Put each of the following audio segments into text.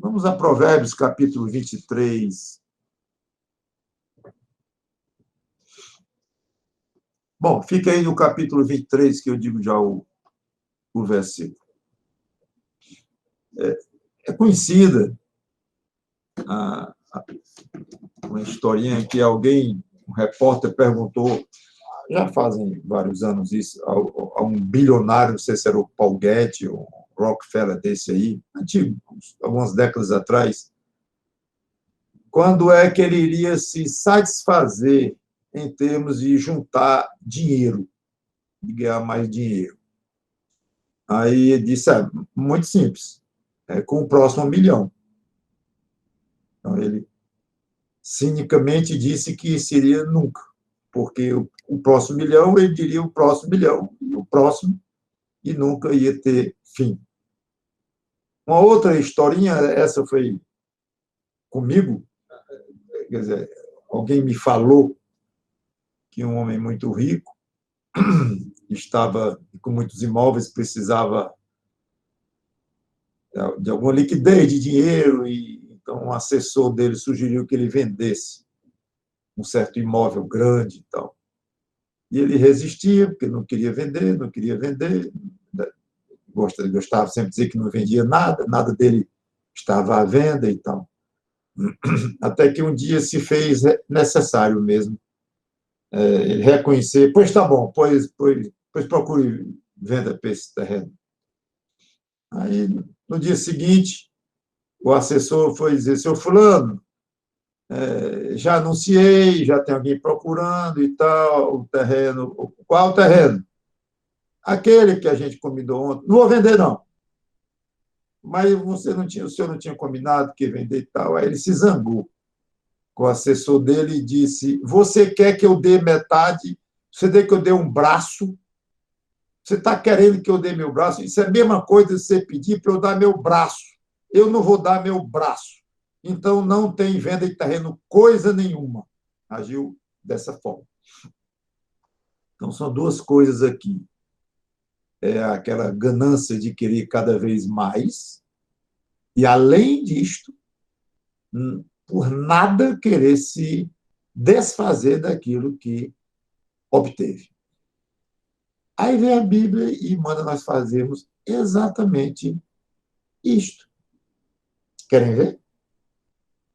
Vamos a Provérbios, capítulo 23. Bom, fica aí no capítulo 23, que eu digo já o versículo. É conhecida uma historinha que alguém, um repórter, perguntou, já fazem vários anos isso, a um bilionário, não sei se era o Paul Getty ou Rockefeller desse aí, antigo, algumas décadas atrás, quando é que ele iria se satisfazer em termos de juntar dinheiro, de ganhar mais dinheiro. Aí ele disse, muito simples, com o próximo milhão. Então, ele cinicamente disse que seria nunca, porque o próximo milhão, ele diria o próximo milhão, e o próximo, e nunca ia ter fim. Uma outra historinha, essa foi comigo, quer dizer, alguém me falou que um homem muito rico estava com muitos imóveis, precisava de alguma liquidez de dinheiro, e então um assessor dele sugeriu que ele vendesse um certo imóvel grande e tal. E ele resistia, porque não queria vender, gostava sempre de dizer que não vendia nada, nada dele estava à venda e tal. Até que um dia se fez necessário mesmo ele reconhecer, pois tá bom, pois procure venda para esse terreno. Aí, no dia seguinte, o assessor foi dizer, seu fulano, já anunciei, já tem alguém procurando e tal, o terreno. Qual o terreno? Aquele que a gente combinou ontem. Não vou vender, não. Mas o senhor não tinha combinado que ia vender e tal. Aí ele se zangou com o assessor dele e disse, você quer que eu dê metade? Você quer que eu dê um braço? Você está querendo que eu dê meu braço? Isso é a mesma coisa de você pedir para eu dar meu braço. Eu não vou dar meu braço. Então, não tem venda de terreno coisa nenhuma. Agiu dessa forma. Então, são duas coisas aqui. É aquela ganância de querer cada vez mais e, além disto, por nada querer se desfazer daquilo que obteve. Aí vem a Bíblia e manda nós fazermos exatamente isto. Querem ver?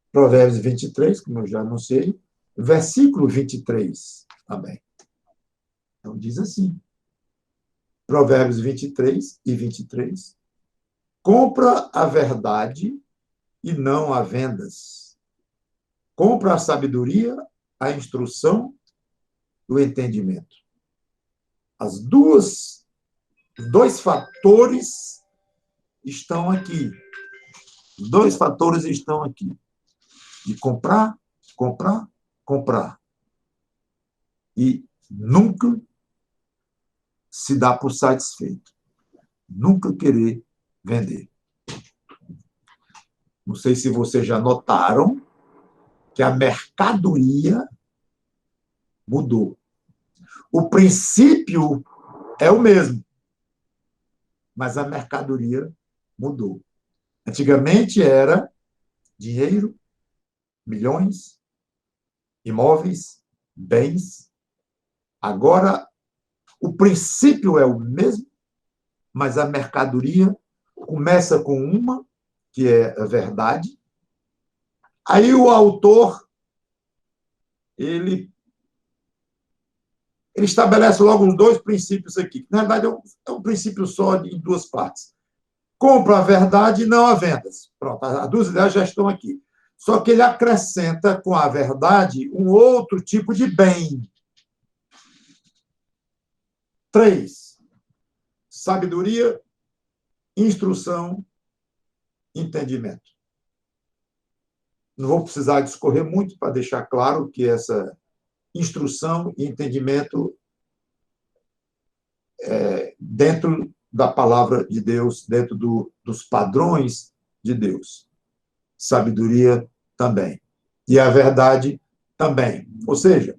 Provérbios 23, como eu já anunciei, versículo 23 também. Então, diz assim, Provérbios 23 e 23, compra a verdade e não a vendas. Compra a sabedoria, a instrução, o entendimento. Os dois fatores estão aqui. Os dois fatores estão aqui. De comprar, comprar, comprar. E nunca se dá por satisfeito. Nunca querer vender. Não sei se vocês já notaram que a mercadoria mudou. O princípio é o mesmo, mas a mercadoria mudou. Antigamente era dinheiro, milhões, imóveis, bens. Agora, o princípio é o mesmo, mas a mercadoria começa com uma, que é a verdade. Aí o autor, ele estabelece logo os dois princípios aqui. Na verdade, é um princípio só em duas partes. Compra a verdade e não a vendas. Pronto, as duas ideias já estão aqui. Só que ele acrescenta com a verdade um outro tipo de bem. 3. Sabedoria, instrução, entendimento. Não vou precisar discorrer muito para deixar claro que essa instrução e entendimento dentro da palavra de Deus, dentro dos padrões de Deus. Sabedoria também. E a verdade também. Ou seja,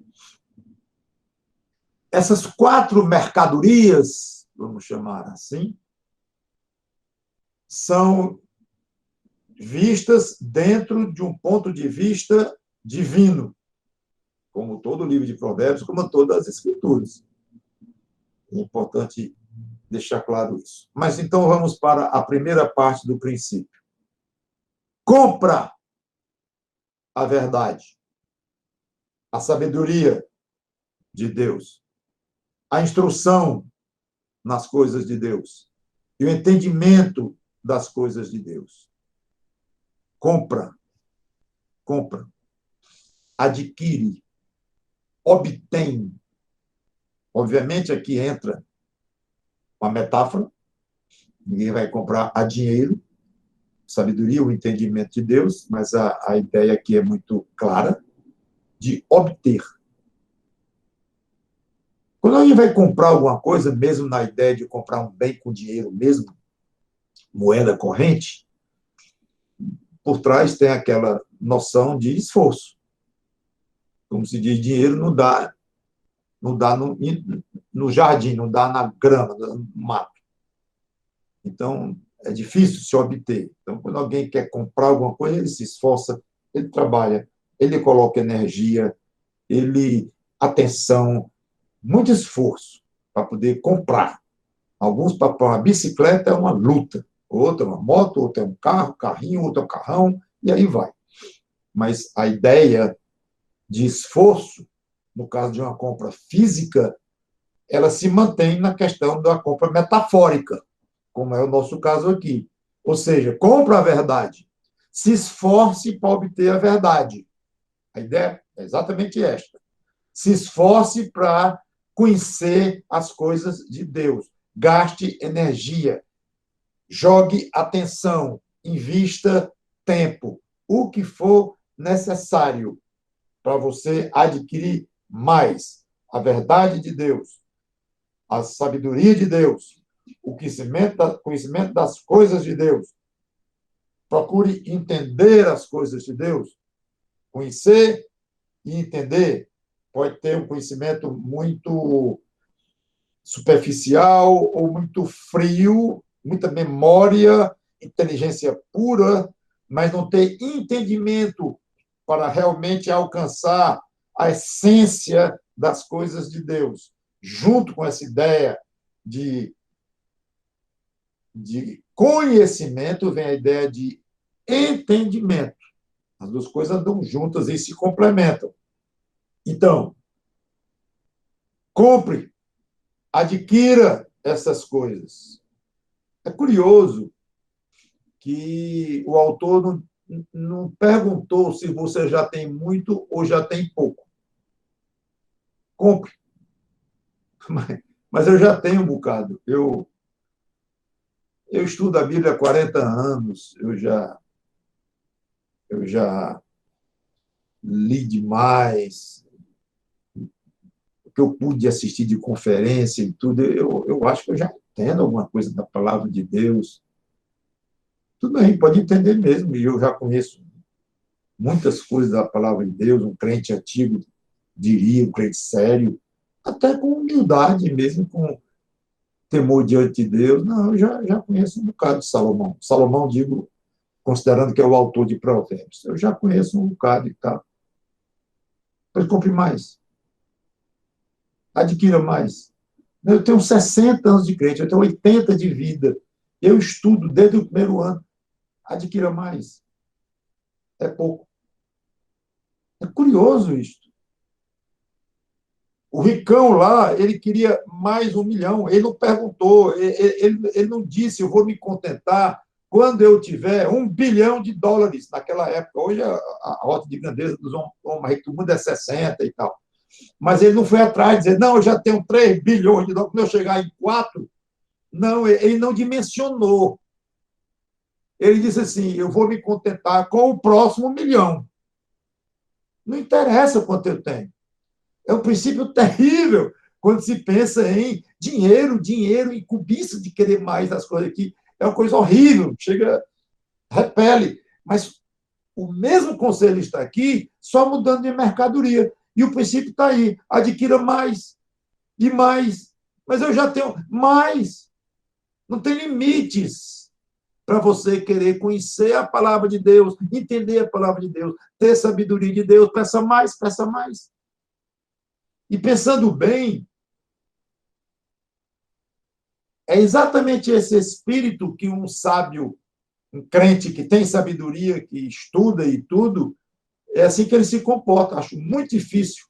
essas 4 mercadorias, vamos chamar assim, são vistas dentro de um ponto de vista divino, como todo o livro de Provérbios, como todas as Escrituras. É importante deixar claro isso. Mas então vamos para a primeira parte do princípio. Compra a verdade, a sabedoria de Deus, a instrução nas coisas de Deus e o entendimento das coisas de Deus. Compra, adquire, obtém. Obviamente, aqui entra uma metáfora. Ninguém vai comprar a dinheiro, sabedoria, o entendimento de Deus, mas a ideia aqui é muito clara, de obter. Quando alguém vai comprar alguma coisa, mesmo na ideia de comprar um bem com dinheiro mesmo, moeda corrente, por trás tem aquela noção de esforço. Como se diz, dinheiro não dá no jardim, não dá na grama, no mato. Então, é difícil se obter. Então, quando alguém quer comprar alguma coisa, ele se esforça, ele trabalha, ele coloca energia, atenção, muito esforço para poder comprar. Alguns, para uma bicicleta, é uma luta. Outra é uma moto, outra é um carro, carrinho, outro é um carrão, e aí vai. Mas a ideia de esforço, no caso de uma compra física, ela se mantém na questão da compra metafórica, como é o nosso caso aqui. Ou seja, compra a verdade, se esforce para obter a verdade. A ideia é exatamente esta. Se esforce para conhecer as coisas de Deus. Gaste energia, jogue atenção, invista tempo, o que for necessário para você adquirir mais a verdade de Deus, a sabedoria de Deus, o conhecimento das coisas de Deus. Procure entender as coisas de Deus. Conhecer e entender. Pode ter um conhecimento muito superficial ou muito frio, muita memória, inteligência pura, mas não ter entendimento para realmente alcançar a essência das coisas de Deus. Junto com essa ideia de conhecimento, vem a ideia de entendimento. As duas coisas andam juntas e se complementam. Então, compre, adquira essas coisas. É curioso que o autor não perguntou se você já tem muito ou já tem pouco. Compre. Mas eu já tenho um bocado. Eu estudo a Bíblia há 40 anos, eu já li demais, o que eu pude assistir de conferência e tudo, eu acho que eu já entendo alguma coisa da palavra de Deus. Tudo bem, pode entender mesmo, e eu já conheço muitas coisas da palavra de Deus, um crente antigo diria, um crente sério, até com humildade mesmo, com temor diante de Deus. Não, eu já conheço um bocado de Salomão. Salomão, digo, considerando que é o autor de Provérbios. Eu já conheço um bocado e tal. Mas compre mais. Adquira mais. Eu tenho 60 anos de crente, eu tenho 80 de vida. Eu estudo desde o primeiro ano. Adquira mais. É pouco. É curioso isso. O ricão lá, ele queria mais 1 milhão. Ele não perguntou, ele não disse, eu vou me contentar quando eu tiver US$ 1 bilhão naquela época. Hoje a rota de grandeza dos homens ricos do mundo é 60 e tal. Mas ele não foi atrás de dizer, não, eu já tenho US$ 3 bilhões, quando eu chegar em 4. Não, ele não dimensionou. Ele disse assim, eu vou me contentar com o próximo 1 milhão. Não interessa quanto eu tenho. É um princípio terrível quando se pensa em dinheiro, e cobiça de querer mais das coisas aqui. É uma coisa horrível, chega, repele. Mas o mesmo conselho está aqui, só mudando de mercadoria. E o princípio está aí. Adquira mais e mais. Mas eu já tenho mais. Não tem limites para você querer conhecer a palavra de Deus, entender a palavra de Deus, ter sabedoria de Deus. Peça mais, peça mais. E pensando bem, é exatamente esse espírito que um sábio, um crente que tem sabedoria, que estuda e tudo, é assim que ele se comporta. Acho muito difícil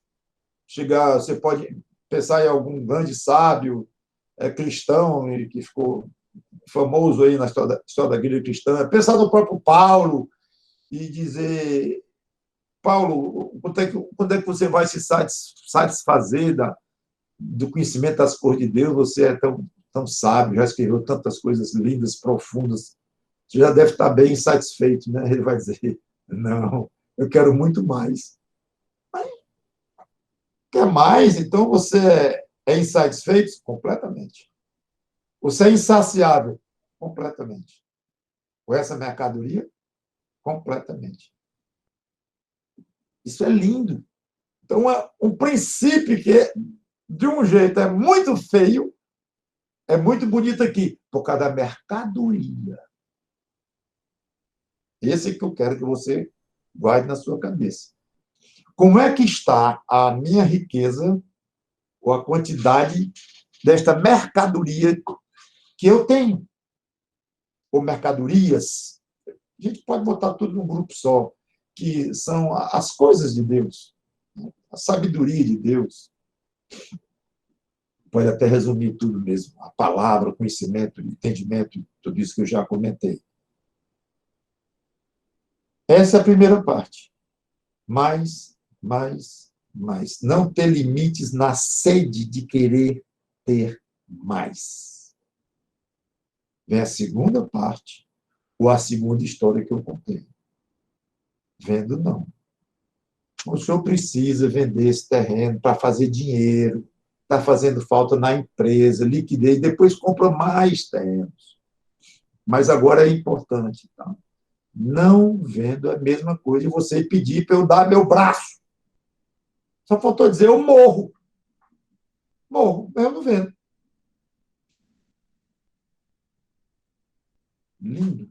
chegar. Você pode pensar em algum grande sábio cristão que ficou famoso aí na história da igreja cristã, pensar no próprio Paulo e dizer: Paulo, quando é que você vai se satisfazer do conhecimento das coisas de Deus? Você é tão sábio, já escreveu tantas coisas lindas, profundas, você já deve estar bem satisfeito, né? Ele vai dizer: não, eu quero muito mais. Mas, quer mais? Então você é insatisfeito? Completamente. Você é insaciável? Completamente. Com essa mercadoria? Completamente. Isso é lindo. Então, é um princípio que, de um jeito, é muito feio, é muito bonito aqui, por causa da mercadoria. Esse que eu quero que você guarde na sua cabeça. Como é que está a minha riqueza, ou a quantidade desta mercadoria que eu tenho? Ou mercadorias? A gente pode botar tudo num grupo só, que são as coisas de Deus, a sabedoria de Deus. Pode até resumir tudo mesmo, a palavra, o conhecimento, o entendimento, tudo isso que eu já comentei. Essa é a primeira parte. Mais. Não ter limites na sede de querer ter mais. Vem a segunda parte, ou a segunda história que eu contei. Vendo, não. O senhor precisa vender esse terreno para fazer dinheiro, está fazendo falta na empresa, liquidez, depois compra mais terrenos. Mas agora é importante, tá? Não vendo a mesma coisa de você pedir para eu dar meu braço. Só faltou dizer: eu morro. Morro, mas eu não vendo. Lindo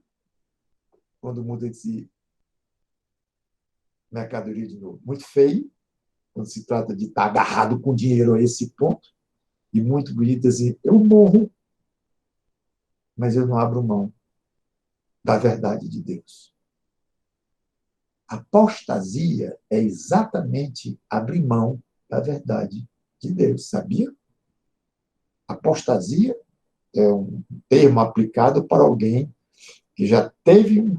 quando muda esse mercadoria de novo. Muito feio quando se trata de estar agarrado com dinheiro a esse ponto. E muito bonito assim: eu morro, mas eu não abro mão da verdade de Deus. Apostasia é exatamente abrir mão da verdade de Deus, sabia? Apostasia é um termo aplicado para alguém que já teve um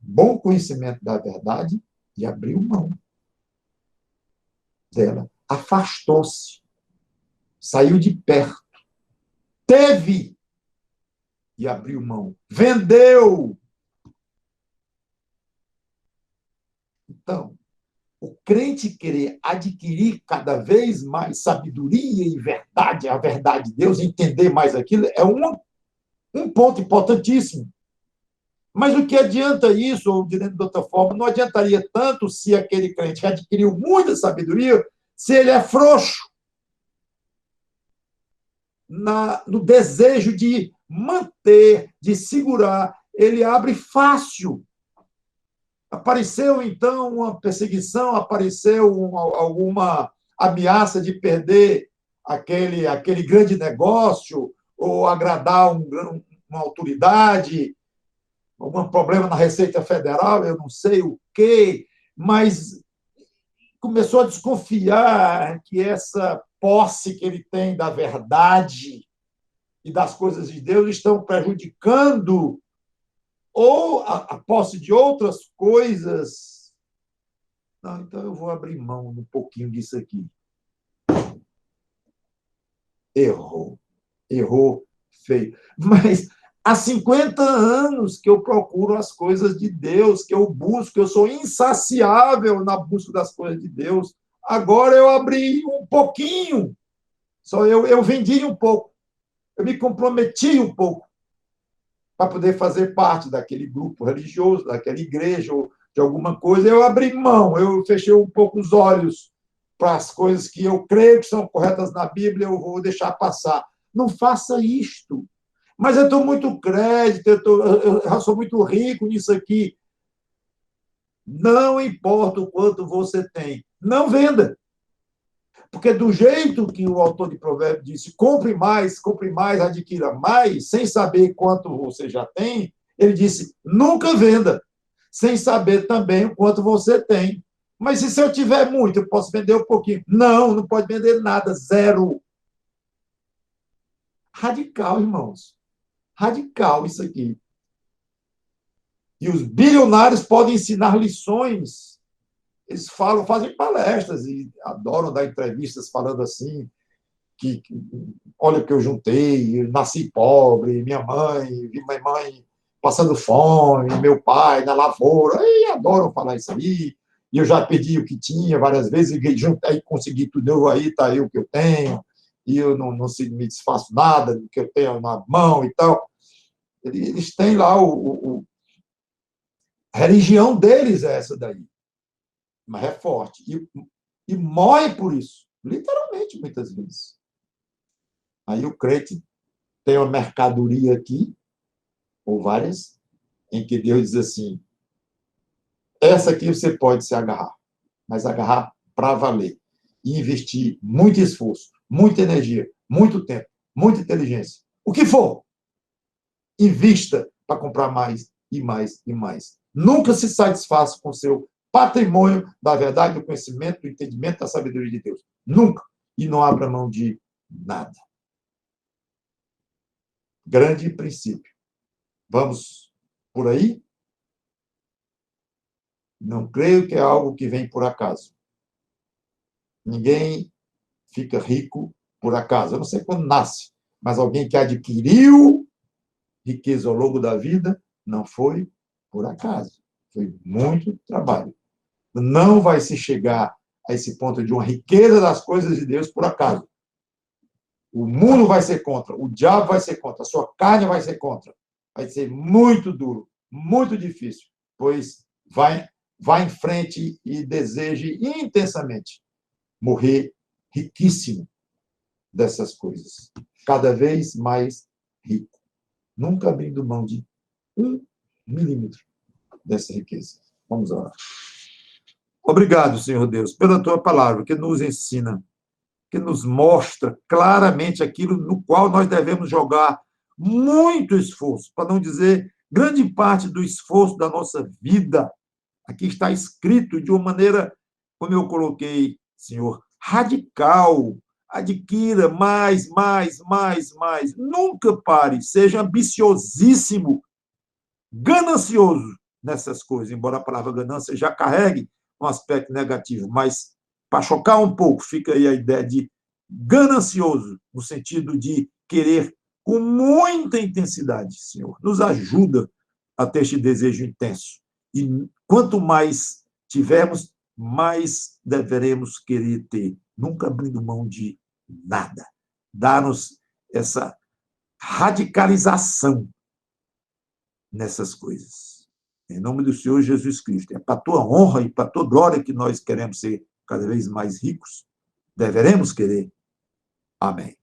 bom conhecimento da verdade e abriu mão dela. Afastou-se, saiu de perto, teve e abriu mão, vendeu. Então, o crente querer adquirir cada vez mais sabedoria e verdade, a verdade de Deus, entender mais aquilo, é um ponto importantíssimo. Mas o que adianta isso, ou dizendo de outra forma, não adiantaria tanto se aquele crente que adquiriu muita sabedoria, se ele é frouxo no desejo de manter, de segurar, ele abre fácil. Apareceu, então, uma perseguição, apareceu alguma ameaça de perder aquele grande negócio, ou agradar uma autoridade, algum problema na Receita Federal, eu não sei o quê, mas começou a desconfiar que essa posse que ele tem da verdade e das coisas de Deus estão prejudicando ou a posse de outras coisas. Não, então eu vou abrir mão um pouquinho disso aqui. Errou. Errou feio. Mas há 50 anos que eu procuro as coisas de Deus, que eu busco, que eu sou insaciável na busca das coisas de Deus. Agora eu abri um pouquinho. Só eu vendi um pouco. Eu me comprometi um pouco para poder fazer parte daquele grupo religioso, daquela igreja, ou de alguma coisa. Eu abri mão, eu fechei um pouco os olhos para as coisas que eu creio que são corretas na Bíblia, eu vou deixar passar. Não faça isto. Mas eu estou muito crédito, eu já sou muito rico nisso aqui. Não importa o quanto você tem, não venda. Porque do jeito que o autor de Provérbios disse, compre mais, adquira mais, sem saber quanto você já tem, ele disse, nunca venda, sem saber também o quanto você tem. Mas se eu tiver muito, eu posso vender um pouquinho. Não, não pode vender nada, zero. Radical, irmãos. Radical isso aqui. E os bilionários podem ensinar lições. Eles falam, fazem palestras e adoram dar entrevistas falando assim, que olha o que eu juntei, eu nasci pobre, minha mãe, vi minha mãe passando fome, meu pai na lavoura, e adoram falar isso aí. E eu já perdi o que tinha várias vezes, e juntei, consegui tudo, aí está aí o que eu tenho, e eu não me desfaço nada do que eu tenho na mão e tal. Eles têm lá a religião deles é essa daí, mas é forte. E morre por isso, literalmente, muitas vezes. Aí o crente tem uma mercadoria aqui, ou várias, em que Deus diz assim, essa aqui você pode se agarrar, mas agarrar para valer. E investir muito esforço, muita energia, muito tempo, muita inteligência. O que for, invista para comprar mais e mais e mais. Nunca se satisfaça com o seu patrimônio da verdade, do conhecimento, do entendimento, da sabedoria de Deus. Nunca. E não abra mão de nada. Grande princípio. Vamos por aí? Não creio que é algo que vem por acaso. Ninguém fica rico por acaso. Eu não sei quando nasce, mas alguém que adquiriu riqueza ao longo da vida não foi por acaso. Foi muito trabalho. Não vai se chegar a esse ponto de uma riqueza das coisas de Deus por acaso. O mundo vai ser contra, o diabo vai ser contra, a sua carne vai ser contra. Vai ser muito duro, muito difícil, pois vai em frente e deseje intensamente morrer riquíssimo dessas coisas, cada vez mais rico, nunca abrindo mão de 1 milímetro dessa riqueza. Vamos orar. Obrigado, Senhor Deus, pela tua palavra que nos ensina, que nos mostra claramente aquilo no qual nós devemos jogar muito esforço, para não dizer grande parte do esforço da nossa vida. Aqui está escrito de uma maneira, como eu coloquei, Senhor, radical. Adquira mais, mais, mais, mais. Nunca pare, seja ambiciosíssimo, ganancioso nessas coisas, embora a palavra ganância já carregue um aspecto negativo, mas para chocar um pouco, fica aí a ideia de ganancioso, no sentido de querer com muita intensidade, Senhor. Nos ajuda a ter este desejo intenso. E quanto mais tivermos, mais deveremos querer ter, nunca abrindo mão de nada. Dá-nos essa radicalização nessas coisas. Em nome do Senhor Jesus Cristo. É para a tua honra e para a tua glória que nós queremos ser cada vez mais ricos. Deveremos querer. Amém.